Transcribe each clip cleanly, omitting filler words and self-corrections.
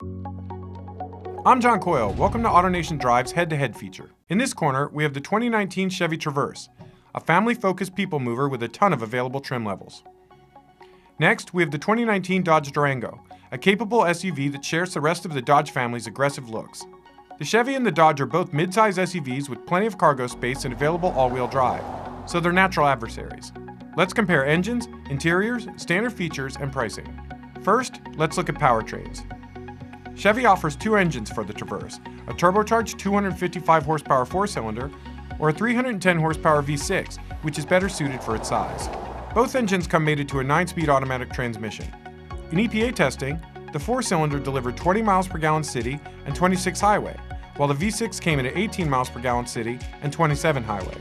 I'm John Coyle. Welcome to AutoNation Drive's head-to-head feature. In this corner, we have the 2019 Chevy Traverse, a family-focused people mover with a ton of available trim levels. Next, we have the 2019 Dodge Durango, a capable SUV that shares the rest of the Dodge family's aggressive looks. The Chevy and the Dodge are both mid-size SUVs with plenty of cargo space and available all-wheel drive, so they're natural adversaries. Let's compare engines, interiors, standard features, and pricing. First, let's look at powertrains. Chevy offers two engines for the Traverse, a turbocharged 255 horsepower four-cylinder or a 310 horsepower V6, which is better suited for its size. Both engines come mated to a 9-speed automatic transmission. In EPA testing, the four-cylinder delivered 20 miles per gallon city and 26 highway, while the V6 came in at 18 miles per gallon city and 27 highway.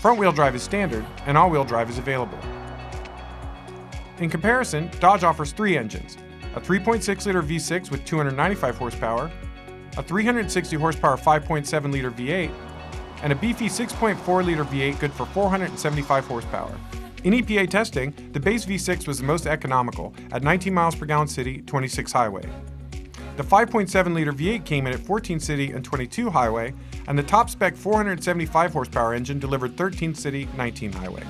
Front-wheel drive is standard, and all-wheel drive is available. In comparison, Dodge offers three engines, a 3.6-liter V6 with 295 horsepower, a 360 horsepower 5.7-liter V8, and a beefy 6.4-liter V8 good for 475 horsepower. In EPA testing, the base V6 was the most economical at 19 miles per gallon city, 26 highway. The 5.7-liter V8 came in at 14 city and 22 highway, and the top-spec 475 horsepower engine delivered 13 city, 19 highway.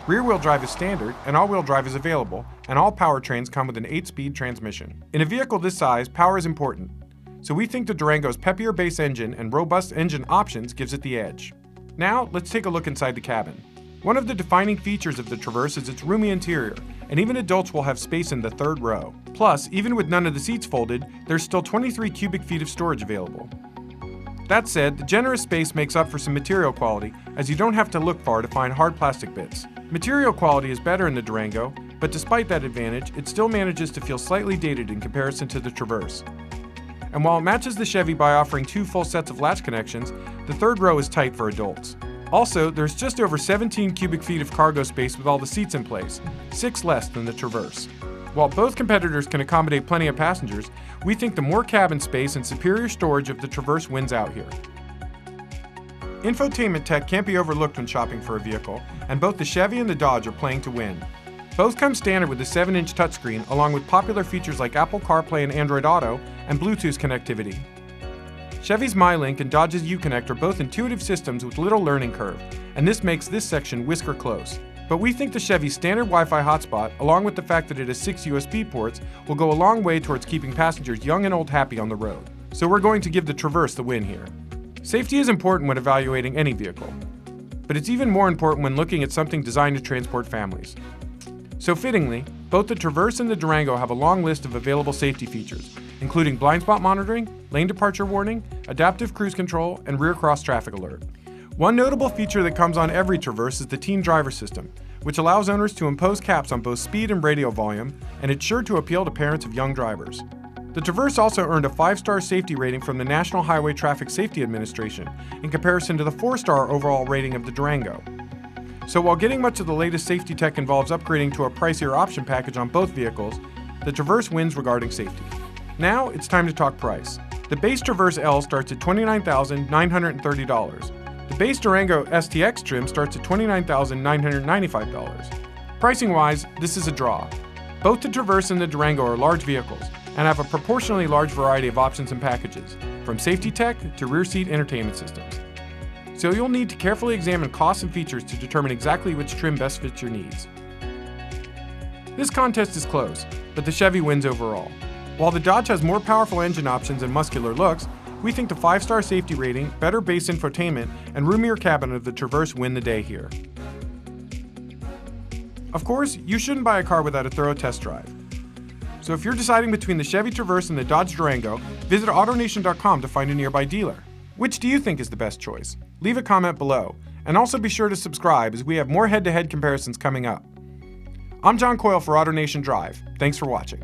Rear-wheel drive is standard, and all-wheel drive is available, and all powertrains come with an 8-speed transmission. In a vehicle this size, power is important, so we think the Durango's peppier base engine and robust engine options gives it the edge. Now, let's take a look inside the cabin. One of the defining features of the Traverse is its roomy interior, and even adults will have space in the third row. Plus, even with none of the seats folded, there's still 23 cubic feet of storage available. That said, the generous space makes up for some material quality, as you don't have to look far to find hard plastic bits. Material quality is better in the Durango, but despite that advantage, it still manages to feel slightly dated in comparison to the Traverse. And while it matches the Chevy by offering two full sets of latch connections, the third row is tight for adults. Also, there's just over 17 cubic feet of cargo space with all the seats in place, 6 less than the Traverse. While both competitors can accommodate plenty of passengers, we think the more cabin space and superior storage of the Traverse wins out here. Infotainment tech can't be overlooked when shopping for a vehicle, and both the Chevy and the Dodge are playing to win. Both come standard with a 7-inch touchscreen, along with popular features like Apple CarPlay and Android Auto, and Bluetooth connectivity. Chevy's MyLink and Dodge's Uconnect are both intuitive systems with little learning curve, and this makes this section whisker close. But we think the Chevy's standard Wi-Fi hotspot, along with the fact that it has 6 USB ports, will go a long way towards keeping passengers young and old happy on the road. So we're going to give the Traverse the win here. Safety is important when evaluating any vehicle, but it's even more important when looking at something designed to transport families. So fittingly, both the Traverse and the Durango have a long list of available safety features, including blind spot monitoring, lane departure warning, adaptive cruise control, and rear cross traffic alert. One notable feature that comes on every Traverse is the teen driver system, which allows owners to impose caps on both speed and radio volume, and it's sure to appeal to parents of young drivers. The Traverse also earned a 5-star safety rating from the National Highway Traffic Safety Administration, in comparison to the 4-star overall rating of the Durango. So while getting much of the latest safety tech involves upgrading to a pricier option package on both vehicles, the Traverse wins regarding safety. Now, it's time to talk price. The base Traverse L starts at $29,930. The base Durango STX trim starts at $29,995. Pricing-wise, this is a draw. Both the Traverse and the Durango are large vehicles and have a proportionally large variety of options and packages, from safety tech to rear seat entertainment systems. So you'll need to carefully examine costs and features to determine exactly which trim best fits your needs. This contest is close, but the Chevy wins overall. While the Dodge has more powerful engine options and muscular looks, we think the 5-star safety rating, better base infotainment, and roomier cabin of the Traverse win the day here. Of course, you shouldn't buy a car without a thorough test drive. So if you're deciding between the Chevy Traverse and the Dodge Durango, visit AutoNation.com to find a nearby dealer. Which do you think is the best choice? Leave a comment below, and also be sure to subscribe as we have more head-to-head comparisons coming up. I'm John Coyle for AutoNation Drive. Thanks for watching.